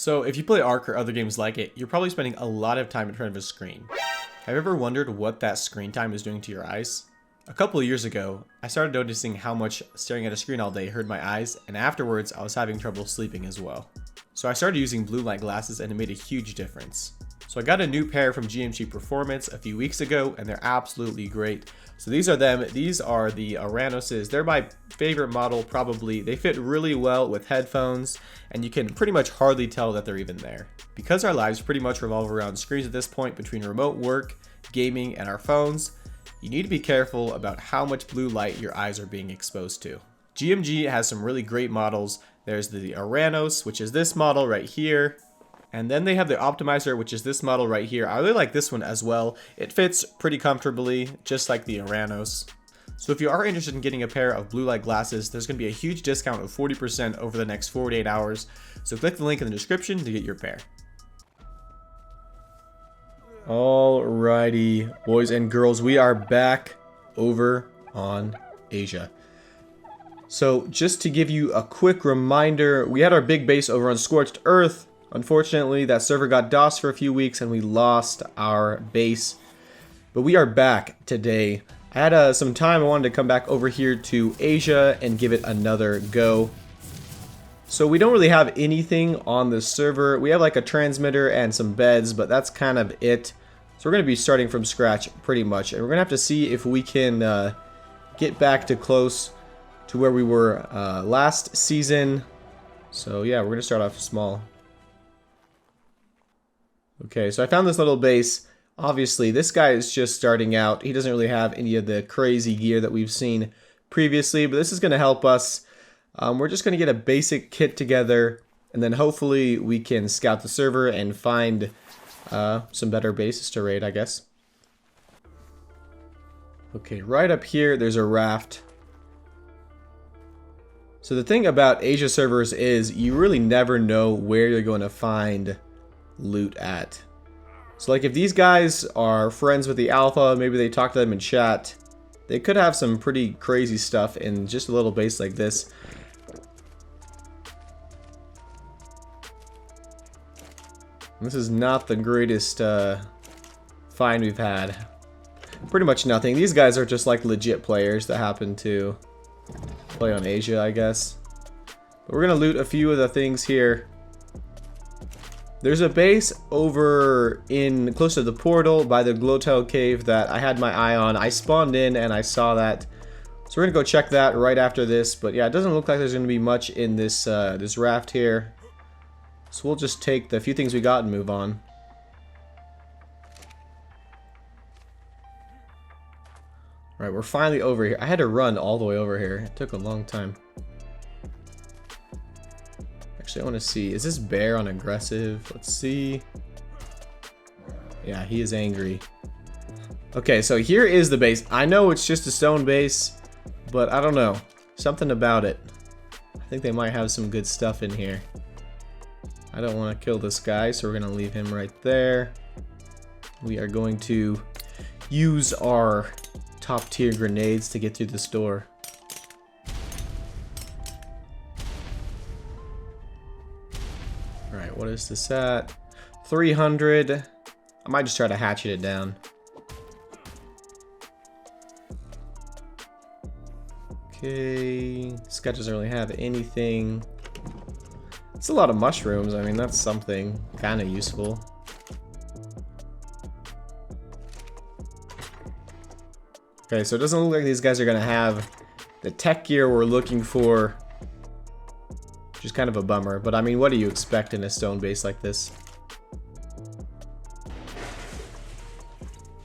So if you play ARK or other games like it, you're probably spending a lot of time in front of a screen. Have you ever wondered what that screen time is doing to your eyes? A couple of years ago, I started noticing how much staring at a screen all day hurt my eyes, and afterwards I was having trouble sleeping as well. So I started using blue light glasses and it made a huge difference. So I got a new pair from GMG Performance a few weeks ago and they're absolutely great. So these are them. These are the Aranoses. They're my favorite model probably. They fit really well with headphones and you can pretty much hardly tell that they're even there. Because our lives pretty much revolve around screens at this point between remote work, gaming, and our phones, you need to be careful about how much blue light your eyes are being exposed to. GMG has some really great models. There's the Aranos, which is this model right here. And then they have the Optimizer, which is this model right here. I really like this one as well. It fits pretty comfortably, just like the Aranos. So if you are interested in getting a pair of blue light glasses, there's going to be a huge discount of 40% over the next 48 hours. So click the link in the description to get your pair. Alrighty, boys and girls, we are back over on Asia. So just to give you a quick reminder, we had our big base over on Scorched Earth. Unfortunately, that server got DOS for a few weeks and we lost our base. But we are back today. I had some time. I wanted to come back over here to Asia and give it another go. So we don't really have anything on the server. We have like a transmitter and some beds, but that's kind of it. So we're going to be starting from scratch pretty much. And we're going to have to see if we can get back to close to where we were last season. So yeah, we're going to start off small. Okay, so I found this little base. Obviously, this guy is just starting out. He doesn't really have any of the crazy gear that we've seen previously, but this is going to help us. We're just going to get a basic kit together, and then hopefully we can scout the server and find some better bases to raid, I guess. Okay, right up here, there's a raft. So the thing about Asia servers is you really never know where you're going to find loot at. So like if these guys are friends with the alpha, maybe they talk to them in chat, they could have some pretty crazy stuff in just a little base like this. This is not the greatest find we've had. Pretty much nothing. These guys are just like legit players that happen to play on Asia, I guess. But we're gonna loot a few of the things here. There's a base over in close to the portal by the Glotel cave that I had my eye on. I spawned in and I saw that. So we're gonna go check that right after this. But yeah, it doesn't look like there's gonna be much in this this raft here. So we'll just take the few things we got and move on. Alright, we're finally over here. I had to run all the way over here. It took a long time. Actually, I want to see. Is this bear on aggressive? Let's see. Yeah, he is angry. Okay, so here is the base. I know it's just a stone base, but I don't know. Something about it. I think they might have some good stuff in here. I don't want to kill this guy, so we're going to leave him right there. We are going to use our top tier grenades to get through this door. Alright, what is this at? 300. I might just try to hatchet it down. Okay, this guy doesn't really have anything. It's a lot of mushrooms. I mean, that's something kind of useful. Okay, so it doesn't look like these guys are going to have the tech gear we're looking for, which is kind of a bummer. But I mean, what do you expect in a stone base like this?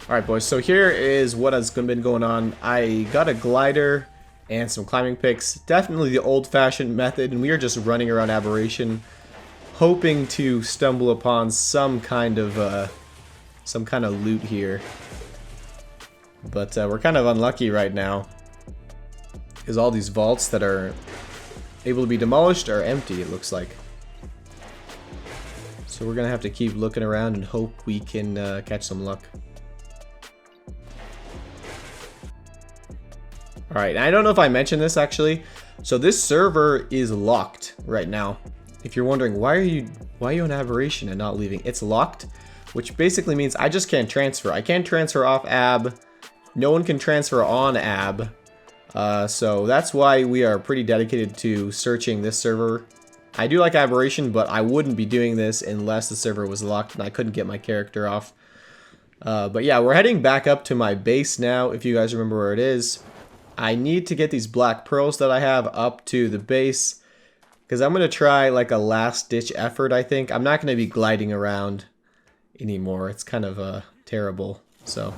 Alright, boys, so here is what has been going on. I got a glider and some climbing picks. Definitely the old-fashioned method, and we are just running around Aberration, hoping to stumble upon some kind of loot here. But we're kind of unlucky right now, because all these vaults that are able to be demolished are empty, it looks like. So we're gonna have to keep looking around and hope we can catch some luck. Alright, I don't know if I mentioned this actually. So this server is locked right now. If you're wondering, why are you Why are you on aberration and not leaving? It's locked, which basically means I just can't transfer. I can't transfer off AB. No one can transfer on AB. So that's why we are pretty dedicated to searching this server. I do like aberration, but I wouldn't be doing this unless the server was locked and I couldn't get my character off. But yeah, we're heading back up to my base now, if you guys remember where it is. I need to get these black pearls that I have up to the base, because I'm going to try like a last-ditch effort, I think. I'm not going to be gliding around anymore. It's kind of terrible, so...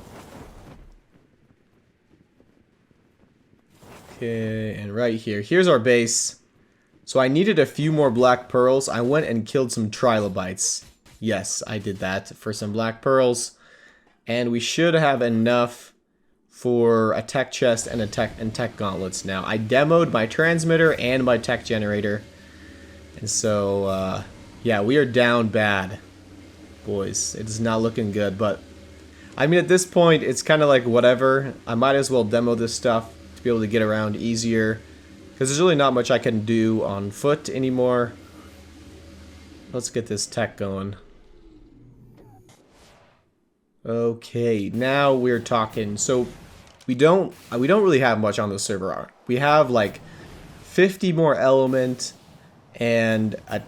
Okay, and right here. Here's our base. So I needed a few more black pearls. I went and killed some trilobites. Yes, I did that for some black pearls. And we should have enough for a tech chest and tech gauntlets now. I demoed my transmitter and my tech generator. And so, yeah, we are down bad. Boys, it is not looking good. But, I mean, at this point, it's kind of like whatever. I might as well demo this stuff to be able to get around easier. Because there's really not much I can do on foot anymore. Let's get this tech going. Okay, now we're talking. So we don't really have much on the server. We have like 50 more element and a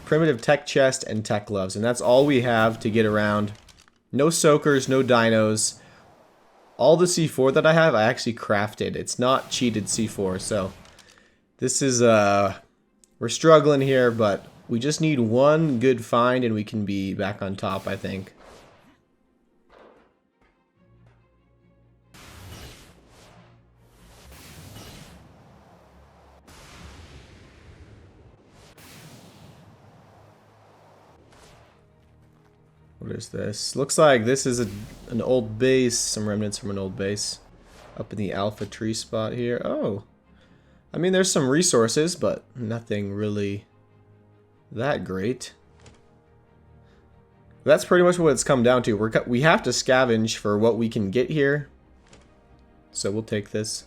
primitive tech chest and tech gloves, and that's all we have to get around. No soakers, no dinos. All the C4 that I have, I actually crafted. It's not cheated C4, so this is we're struggling here, but we just need one good find and we can be back on top, I think. What is this? Looks like this is an old base, some remnants from an old base. Up in the alpha tree spot here. Oh. I mean, there's some resources, but nothing really that great. That's pretty much what it's come down to. We have to scavenge for what we can get here. So we'll take this.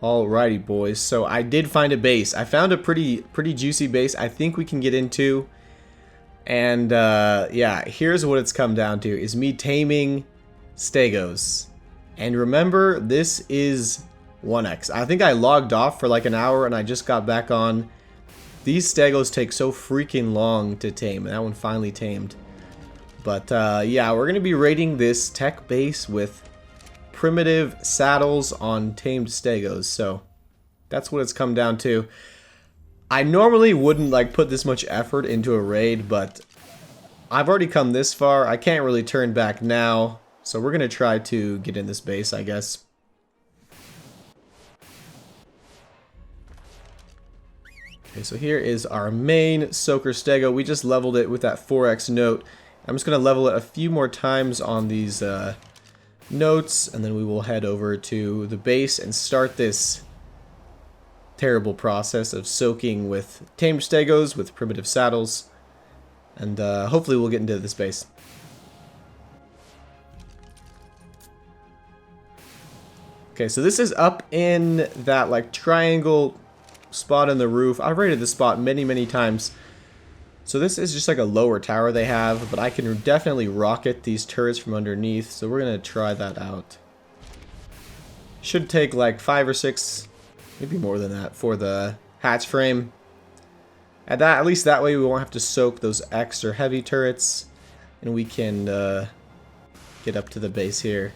Alrighty, boys. So I did find a base. I found a pretty juicy base I think we can get into. And yeah, here's what it's come down to, is me taming stegos. And remember, this is 1x. I think I logged off for like an hour and I just got back on. These stegos take so freaking long to tame, and that one finally tamed. But yeah, we're going to be raiding this tech base with primitive saddles on tamed stegos. So that's what it's come down to. I normally wouldn't like put this much effort into a raid, but I've already come this far. I can't really turn back now. So we're going to try to get in this base, I guess. Okay, so here is our main soaker stego. We just leveled it with that 4x note. I'm just going to level it a few more times on these notes, and then we will head over to the base and start this terrible process of soaking with tamed stegos with primitive saddles, and hopefully we'll get into this base. Okay, so this is up in that like triangle spot in the roof. I've raided this spot many times. So this is just like a lower tower they have, but I can definitely rocket these turrets from underneath, so we're gonna try that out. Should take like 5 or 6, maybe more than that, for the hatch frame. At least that way we won't have to soak those extra heavy turrets, and we can get up to the base here.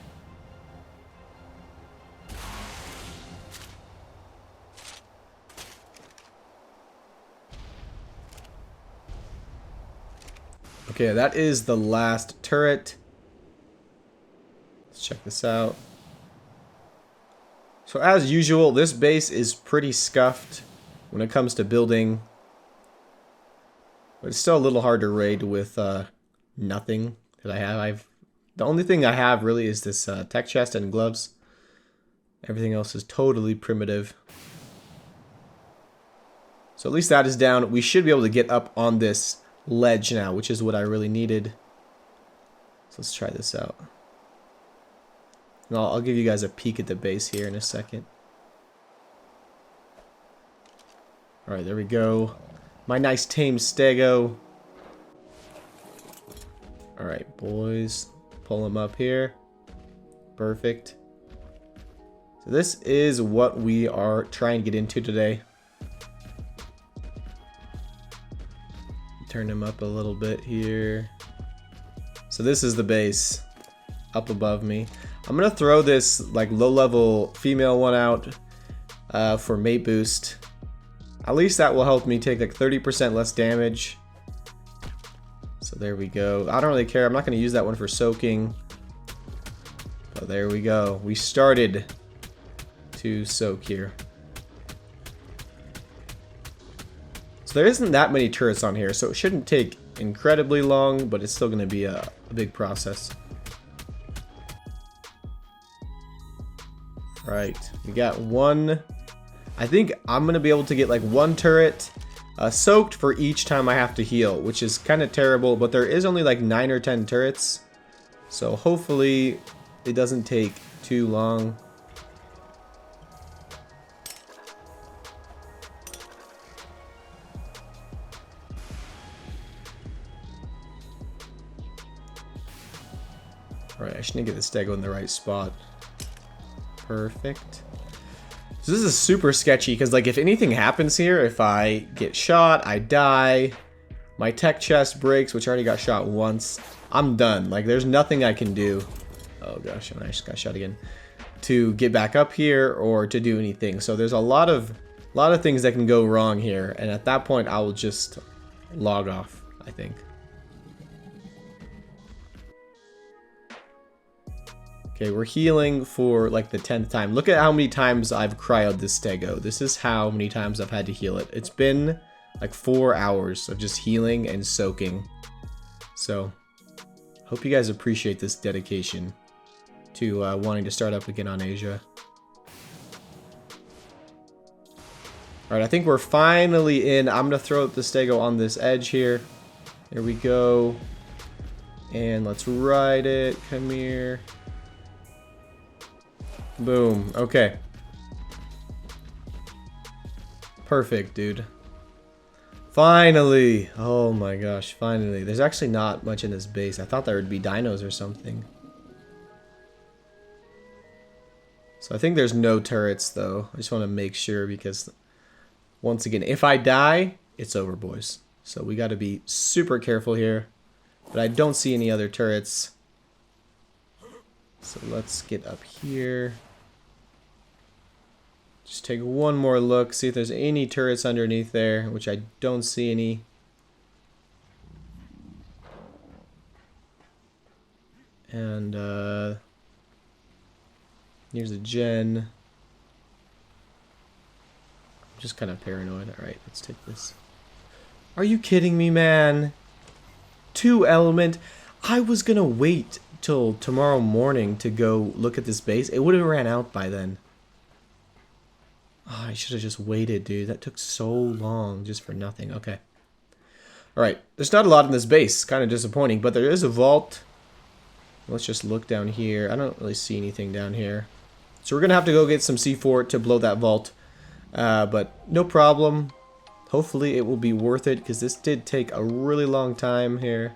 Okay, that is the last turret. Let's check this out. So as usual, this base is pretty scuffed when it comes to building. But it's still a little hard to raid with nothing that I have. The only thing I have really is this tech chest and gloves. Everything else is totally primitive. So at least that is down. We should be able to get up on this ledge now, which is what I really needed. So let's try this out. And I'll give you guys a peek at the base here in a second. Alright, there we go. My nice tame stego. Alright, boys. Pull him up here. Perfect. So this is what we are trying to get into today. Turn him up a little bit here. So this is the base up above me. I'm gonna throw this like low-level female one out for mate boost. At least that will help me take like 30% less damage. So there we go. I don't really care. I'm not gonna use that one for soaking. But there we go. We started to soak here. So there isn't that many turrets on here, so it shouldn't take incredibly long, but it's still going to be a big process. Right, we got one. I think I'm going to be able to get like one turret soaked for each time I have to heal, which is kind of terrible, but there is only like 9 or 10 turrets. So hopefully it doesn't take too long. Alright, I should get the stego in the right spot. Perfect. So this is super sketchy because like if anything happens here, if I get shot, I die, my tech chest breaks, which I already got shot once, I'm done. Like there's nothing I can do. Oh gosh, and I just got shot again. To get back up here or to do anything. So there's a lot of things that can go wrong here, and at that point I will just log off, I think. Okay, we're healing for like the 10th time. Look at how many times I've cryoed this stego. This is how many times I've had to heal it. It's been like 4 hours of just healing and soaking. So, hope you guys appreciate this dedication to wanting to start up again on Asia. Alright, I think we're finally in. I'm going to throw up the stego on this edge here. There we go. And let's ride it. Come here. Boom. Okay. Perfect, dude. Finally. Oh my gosh, finally. There's actually not much in this base. I thought there would be dinos or something. So I think there's no turrets though. I just want to make sure because once again, if I die, it's over, boys. So we got to be super careful here. But I don't see any other turrets. So let's get up here. Just take one more look, see if there's any turrets underneath there, which I don't see any. And here's a gen. I'm just kind of paranoid. Alright, let's take this. Are you kidding me, man? 2 element. I was gonna wait till tomorrow morning to go look at this base. It would have ran out by then. Oh, I should have just waited, dude. That took so long just for nothing. Okay. Alright. There's not a lot in this base. Kind of disappointing. But there is a vault. Let's just look down here. I don't really see anything down here. So we're going to have to go get some C4 to blow that vault. But no problem. Hopefully it will be worth it. Because this did take a really long time here.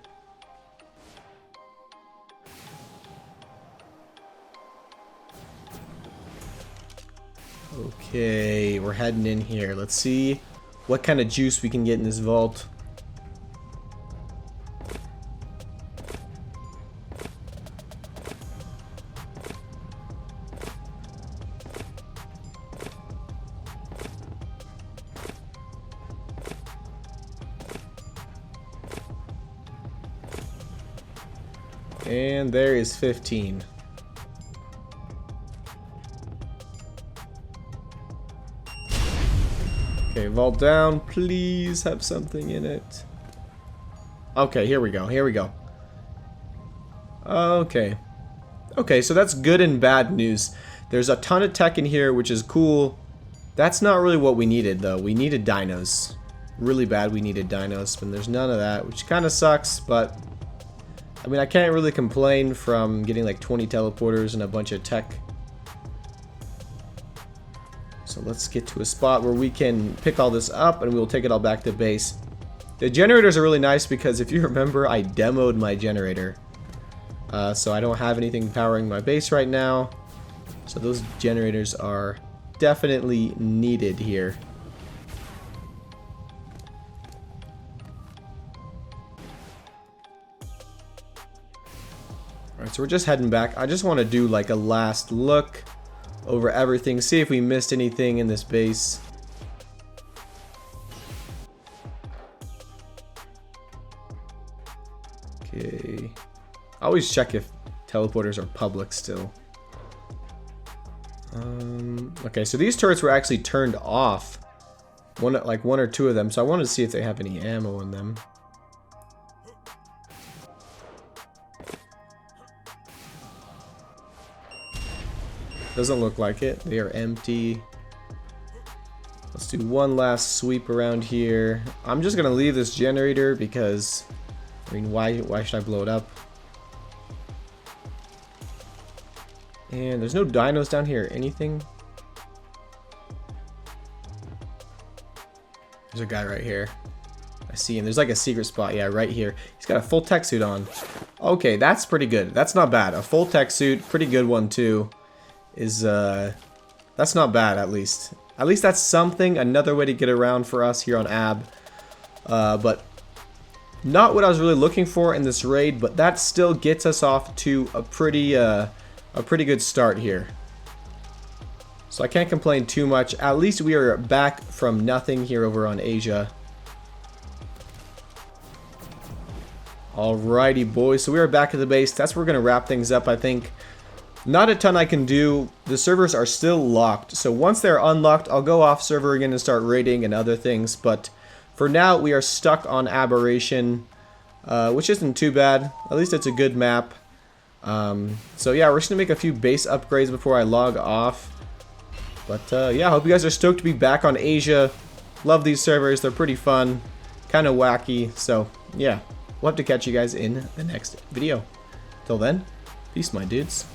Okay, we're heading in here. Let's see what kind of juice we can get in this vault. And there is 15. Okay, vault down. Please have something in it. Okay, here we go. Here we go. Okay. Okay, so that's good and bad news. There's a ton of tech in here, which is cool. That's not really what we needed, though. We needed dinos. Really bad we needed dinos, but there's none of that, which kind of sucks, but... I mean, I can't really complain from getting like 20 teleporters and a bunch of tech. So So let's get to a spot where we can pick all this up and we'll take it all back to base. The generators are really nice because if you remember, I demoed my generator. So I don't have anything powering my base right now. So those generators are definitely needed here. Alright, so we're just heading back. I just want to do like a last look over everything, see if we missed anything in this base. Okay. I always check if teleporters are public still. Okay, so these turrets were actually turned off. One or two of them, so I wanted to see if they have any ammo in them. Doesn't look like it. They are empty. Let's do one last sweep around here. I'm just gonna leave this generator because, I mean, why should I blow it up? And there's no dinos down here. Anything? There's a guy right here. I see him. There's like a secret spot. Yeah, right here. He's got a full tech suit on. Okay, that's pretty good. That's not bad. A full tech suit, pretty good one too. That's not bad, at least. At least that's something, another way to get around for us here on AB. But not what I was really looking for in this raid, but that still gets us off to a pretty good start here. So I can't complain too much. At least we are back from nothing here over on Asia. Alrighty, boys. So we are back at the base. That's where we're going to wrap things up, I think. Not a ton I can do. The servers are still locked. So once they're unlocked, I'll go off server again and start raiding and other things. But for now, we are stuck on Aberration, which isn't too bad. At least it's a good map. So yeah, we're just going to make a few base upgrades before I log off. But yeah, I hope you guys are stoked to be back on Asia. Love these servers. They're pretty fun. Kind of wacky. So yeah, we'll have to catch you guys in the next video. Till then, peace, my dudes.